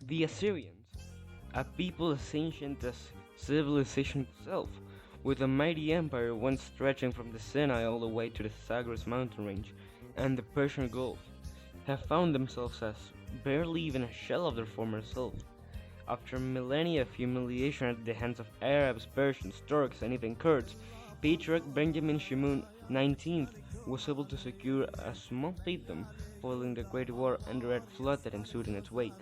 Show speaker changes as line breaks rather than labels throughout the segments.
The Assyrians, a people as ancient as civilization itself, with a mighty empire once stretching from the Sinai all the way to the Zagros mountain range and the Persian Gulf, have found themselves as barely even a shell of their former self. After millennia of humiliation at the hands of Arabs, Persians, Turks, and even Kurds, Patriarch Benjamin Shemun XIX was able to secure a small fiefdom following the Great War and the Red Flood that ensued in its wake.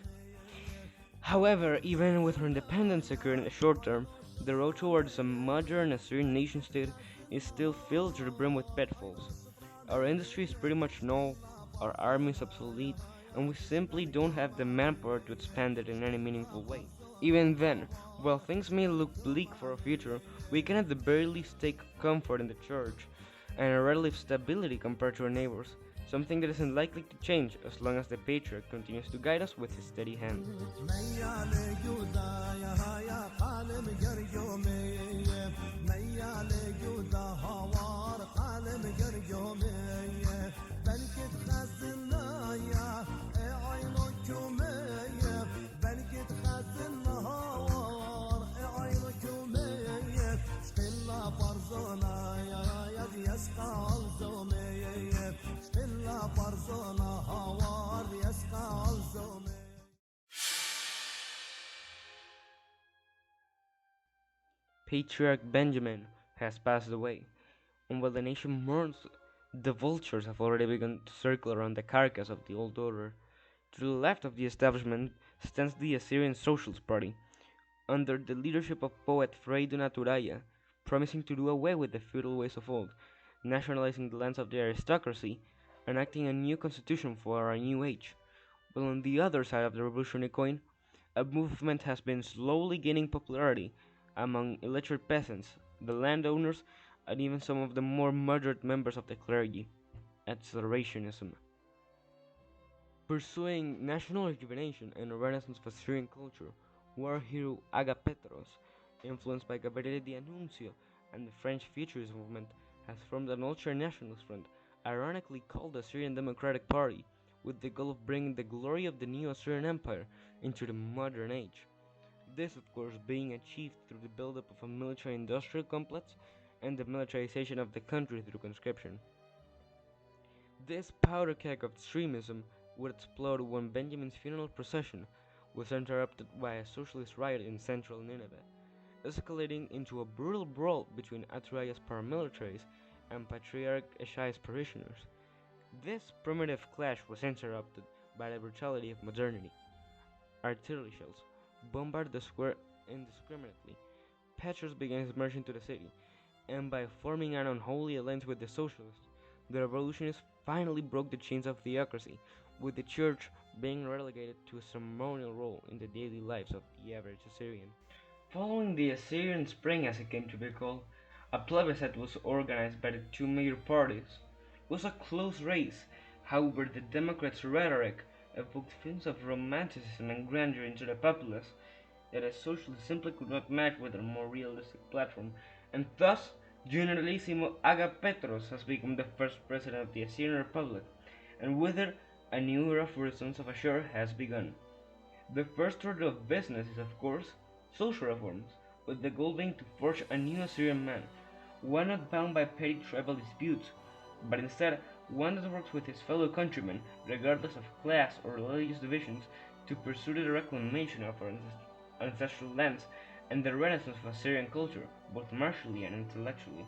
However, even with her independence secured in the short term, the road towards a modern Assyrian nation-state is still filled to the brim with pitfalls. Our industry is pretty much null, our army is obsolete, and we simply don't have the manpower to expand it in any meaningful way. Even then, while things may look bleak for our future, we can at the very least take comfort in the church and a relative stability compared to our neighbors, something that isn't likely to change as long as the patriarch continues to guide us with his steady hand. Patriarch Benjamin has passed away, and while the nation mourns, the vultures have already begun to circle around the carcass of the old order. To the left of the establishment stands the Assyrian Socialist Party, under the leadership of poet Fray 𝔸𝕒𝕒𝕣𝕒, promising to do away with the feudal ways of old, nationalizing the lands of the aristocracy, enacting a new constitution for a new age. While on the other side of the revolutionary coin, a movement has been slowly gaining popularity among illiterate peasants, the landowners, and even some of the more moderate members of the clergy, 𝔸𝕸𝕒𝕒. Pursuing national rejuvenation and a renaissance of Assyrian culture, war hero 𝔸𝕐𝕐, influenced by Gabriele D'Annunzio and the French Futurist movement, has formed an ultra-nationalist front, ironically called the Assyrian Democratic Party, with the goal of bringing the glory of the new Assyrian Empire into the modern age. This, of course, being achieved through the buildup of a military-industrial complex and the militarization of the country through conscription. This powder keg of extremism would explode when Benjamin's funeral procession was interrupted by a socialist riot in central Nineveh, escalating into a brutal brawl between Aturaya's paramilitaries and Patriarch Eshai's parishioners. This primitive clash was interrupted by the brutality of modernity. Artillery shells bombarded the square indiscriminately. Petrus began his march into the city, and by forming an unholy alliance with the socialists, the revolutionists finally broke the chains of theocracy, with the church being relegated to a ceremonial role in the daily lives of the average Assyrian. Following the Assyrian Spring, as it came to be called, a plebiscite was organized by the two major parties. It was a close race, however the Democrats' rhetoric evoked feelings of romanticism and grandeur into the populace that the socialists simply could not match with their more realistic platform, and thus Generalissimo 𝔸𝕐𝕐 has become the first president of the Assyrian Republic, and with it a new era for the sons of Ashur has begun. The first order of business is, of course, social reforms, with the goal being to forge a new Assyrian man, one not bound by petty tribal disputes, but instead one that works with his fellow countrymen, regardless of class or religious divisions, to pursue the reclamation of our ancestral lands and the renaissance of Assyrian culture, both martially and intellectually.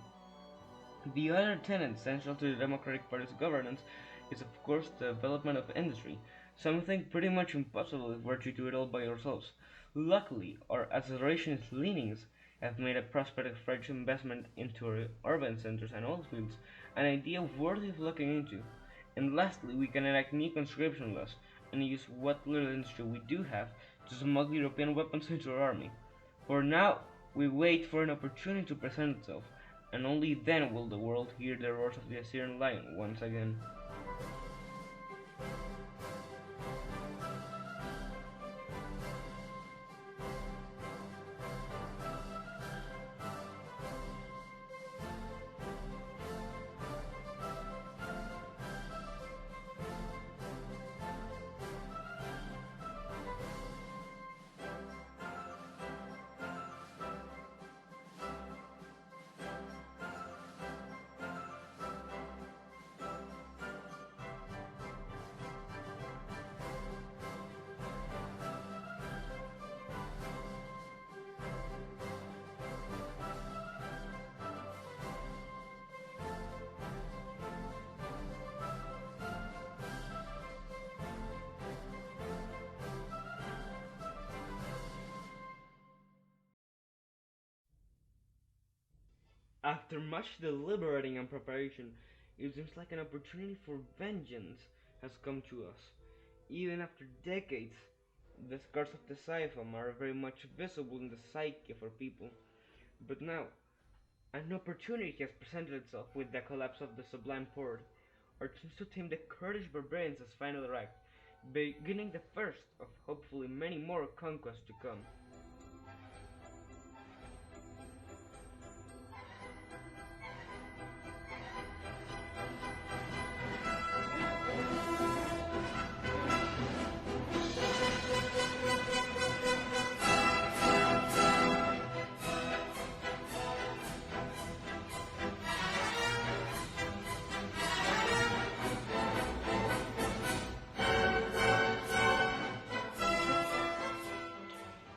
The other tenet central to the Democratic Party's governance is of course the development of industry, something pretty much impossible if we're to do it all by ourselves. Luckily, our accelerationist leanings have made a prospective French investment into our urban centers and oil fields an idea worthy of looking into. And lastly, we can enact new conscription laws, and use what little industry we do have to smuggle European weapons into our army. For now, we wait for an opportunity to present itself, and only then will the world hear the roars of the Assyrian lion once again. After much deliberating and preparation, it seems like an opportunity for vengeance has come to us. Even after decades, the scars of the Siphon are very much visible in the psyche of our people. But now, an opportunity has presented itself with the collapse of the Sublime Porte. Our chance to tame the Kurdish barbarians has finally arrived, beginning the first of hopefully many more conquests to come.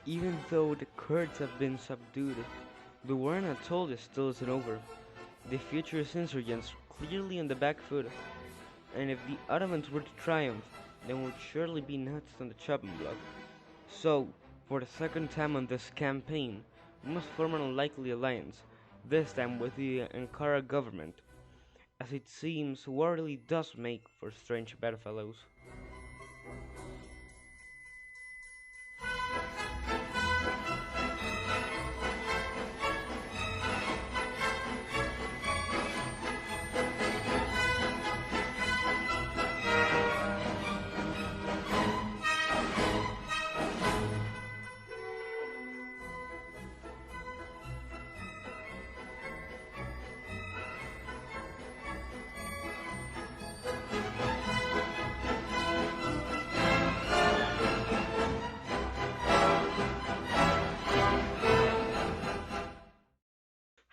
Even though the Kurds have been subdued, the war in Anatolia still isn't over. The future insurgents clearly on the back foot, and if the Ottomans were to triumph, they would surely be next on the chopping block. So, for the second time on this campaign, we must form an unlikely alliance, this time with the Ankara government, as it seems war really does make for strange bedfellows.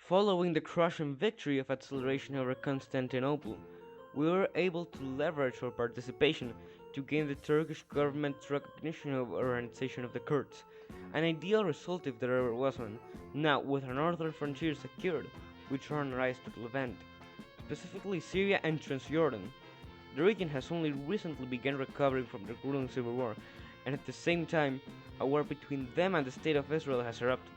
Following the crushing victory of acceleration over Constantinople, we were able to leverage our participation to gain the Turkish government's recognition of organization of the Kurds, an ideal result if there ever was one. Now, with our northern frontier secured, we turn our eyes to Levant, specifically Syria and Transjordan. The region has only recently begun recovering from the grueling civil war, and at the same time, a war between them and the State of Israel has erupted,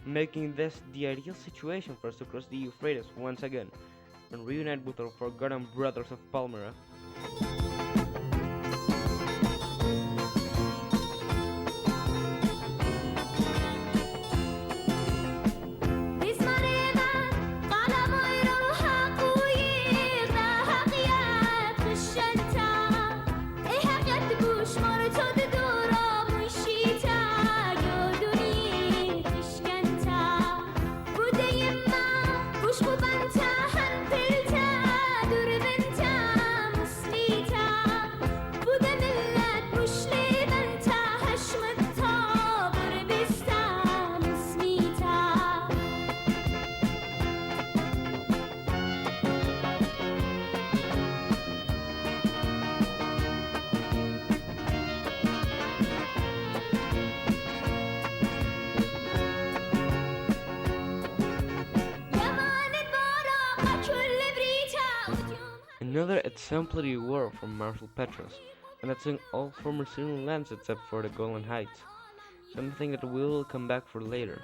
making this the ideal situation for us to cross the Euphrates once again and reunite with our forgotten brothers of Palmyra. Another exemplary war from Marshal Petraeus, annexing all former Syrian lands except for the Golan Heights, something that we will come back for later,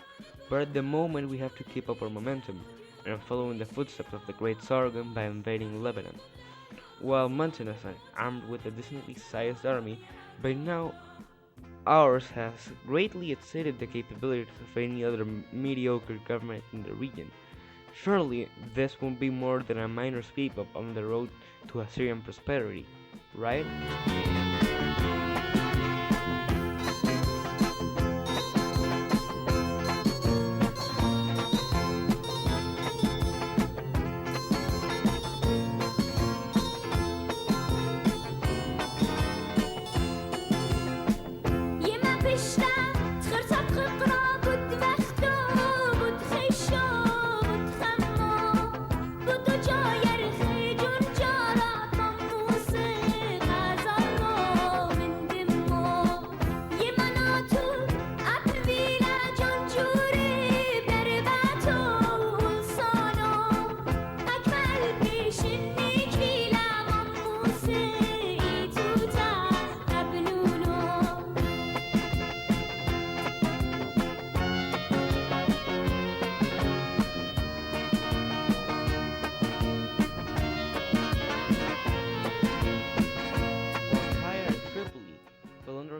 but at the moment we have to keep up our momentum, and follow in the footsteps of the Great Sargon by invading Lebanon. While Montanus, armed with a decently sized army, By now, ours has greatly exceeded the capabilities of any other mediocre government in the region. Surely this won't be more than a minor speed bump on the road to Assyrian prosperity, right?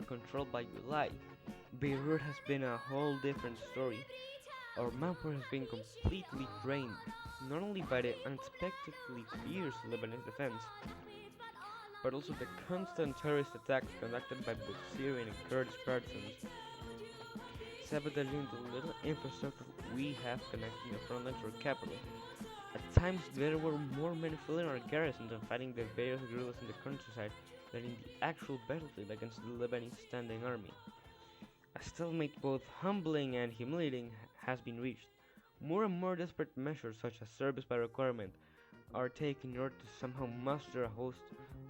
Controlled by July, Beirut has been a whole different story. Our manpower has been completely drained, not only by the unexpectedly fierce Lebanese defense, but also the constant terrorist attacks conducted by both Syrian and Kurdish partisans, sabotaging the little infrastructure we have connecting the front line to our capital. At times, there were more men filling our garrison than fighting the various guerrillas in the countryside than in the actual battlefield against the Lebanese standing army. A stalemate both humbling and humiliating has been reached. More and more desperate measures, such as service by requirement, are taken in order to somehow muster a host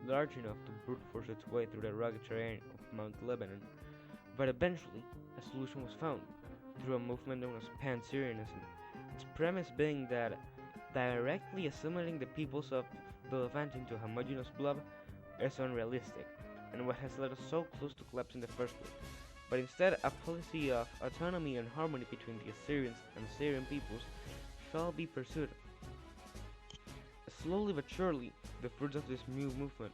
large enough to brute force its way through the rugged terrain of Mount Lebanon. But eventually, a solution was found through a movement known as pan-syrianism, its premise being that directly assimilating the peoples of the Levant into a homogeneous blob is unrealistic, and what has led us so close to collapse in the first place, but instead a policy of autonomy and harmony between the Assyrians and Syrian peoples shall be pursued. Slowly but surely, the fruits of this new movement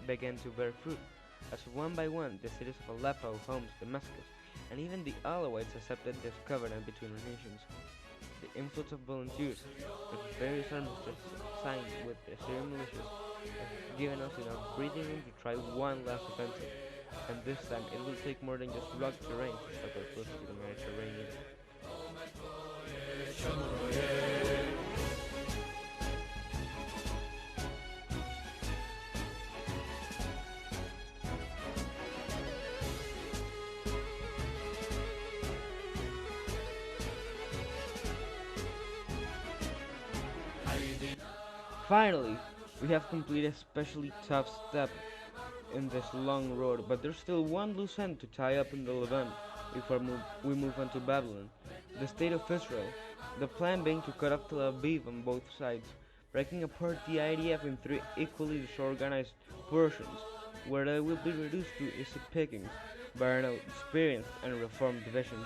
began to bear fruit, as one by one the cities of Aleppo, Homs, Damascus, and even the Alawites accepted this covenant between the nations. The influx of volunteers and various armistices signed with the Assyrian militias has given us enough breathing room to try one last offensive, and this time it will take more than just rugged terrain to stop our push to the Mediterranean. Finally, we have completed a especially tough step in this long road, but there's still one loose end to tie up in the Levant before we move on to Babylon, the state of Israel, the plan being to cut off Tel Aviv on both sides, breaking apart the IDF in three equally disorganized portions, where they will be reduced to easy pickings by our experienced and reformed divisions.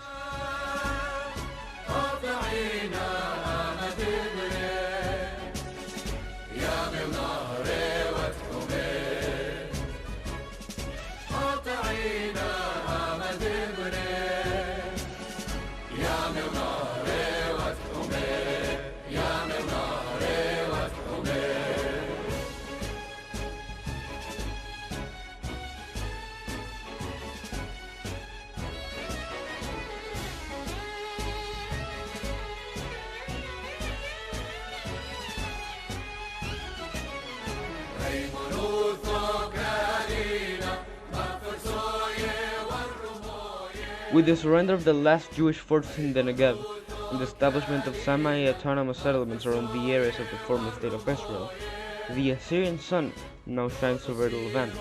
With the surrender of the last Jewish forces in the Negev and the establishment of semi-autonomous settlements around the areas of the former state of Israel, the Assyrian sun now shines over the Levant.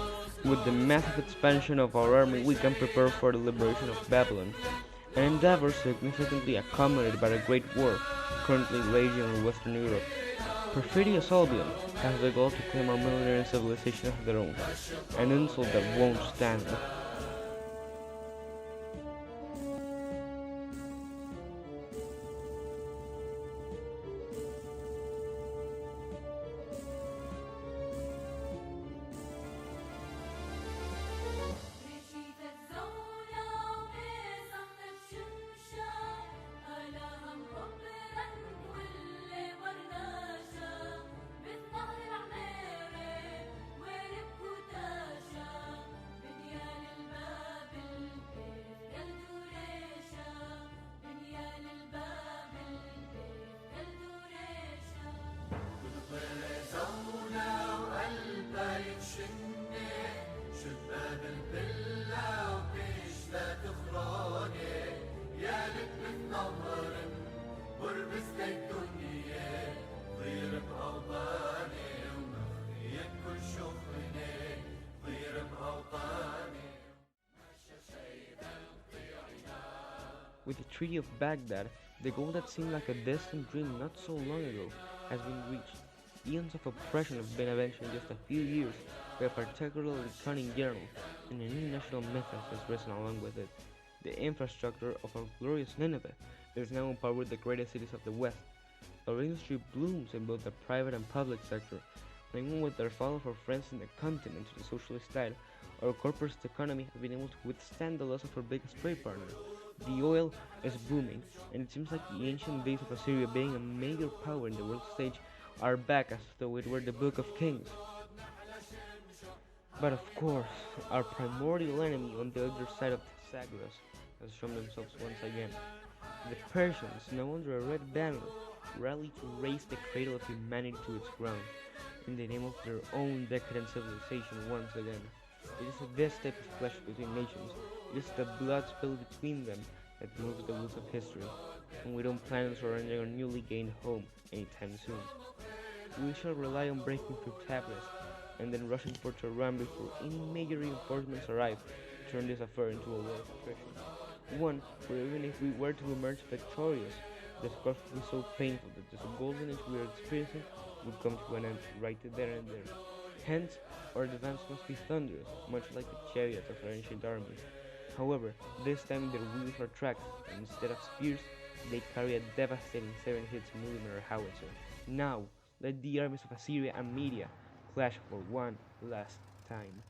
With the massive expansion of our army, we can prepare for the liberation of Babylon, an endeavor significantly accommodated by the Great War currently raging in Western Europe. Perfidious Albion has the goal to claim our military civilization as their own, an insult that won't stand. With the Treaty of Baghdad, the goal that seemed like a distant dream not so long ago has been reached. Eons of oppression have been avenged in just a few years by a particularly cunning general, and a new national mythos has risen along with it. The infrastructure of our glorious Nineveh is now on par with the greatest cities of the West. Our industry blooms in both the private and public sector, and even with their fall of our friends in the continent to the socialist style, our corporate economy has been able to withstand the loss of our biggest trade partner. The oil is booming, and it seems like the ancient days of Assyria being a major power in the world stage are back as though it were the Book of Kings. But of course, our primordial enemy on the other side of the Zagros has shown themselves once again. The Persians, now under a red banner, rally to raise the cradle of humanity to its ground, in the name of their own decadent civilization once again. It is this type of clash between nations, it is the blood spilled between them that moves the wheels of history, and we don't plan on surrendering our newly gained home anytime soon. We shall rely on breaking through Tabriz, and then rushing for Tehran before any major reinforcements arrive to turn this affair into a war of attrition. One where even if we were to emerge victorious, the scourge would be so painful that this golden age we are experiencing would come to an end right there and there. Hence, our advance must be thunderous, much like the chariots of our ancient armies. However, this time their wheels are tracked, and instead of spears, they carry a devastating 7-hit-millimeter howitzer. Now, let the armies of Assyria and Media clash for one last time.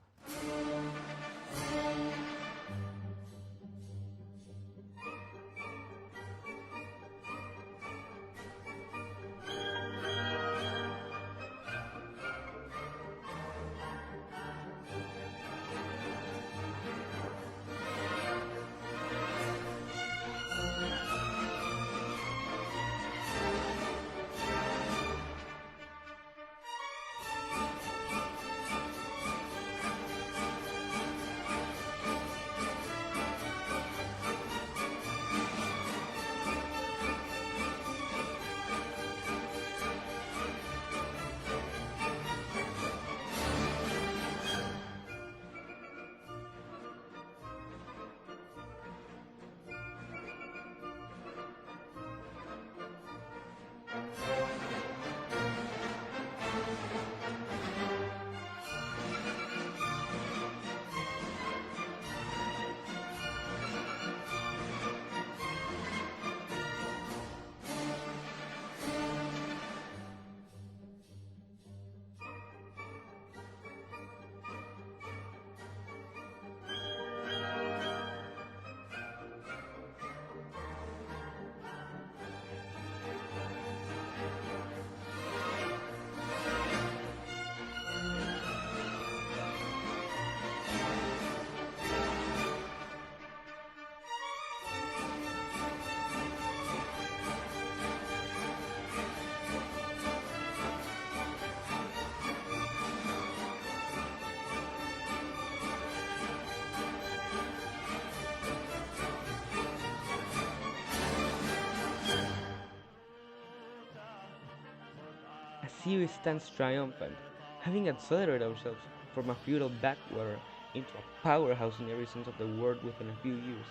Assyria stands triumphant, having accelerated ourselves from a feudal backwater into a powerhouse in every sense of the word within a few years,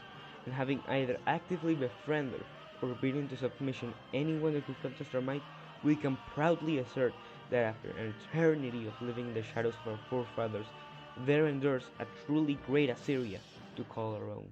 and having either actively befriended or beaten to submission anyone that could contest our might, we can proudly assert that after an eternity of living in the shadows of our forefathers, there endures a truly great Assyria to call our own.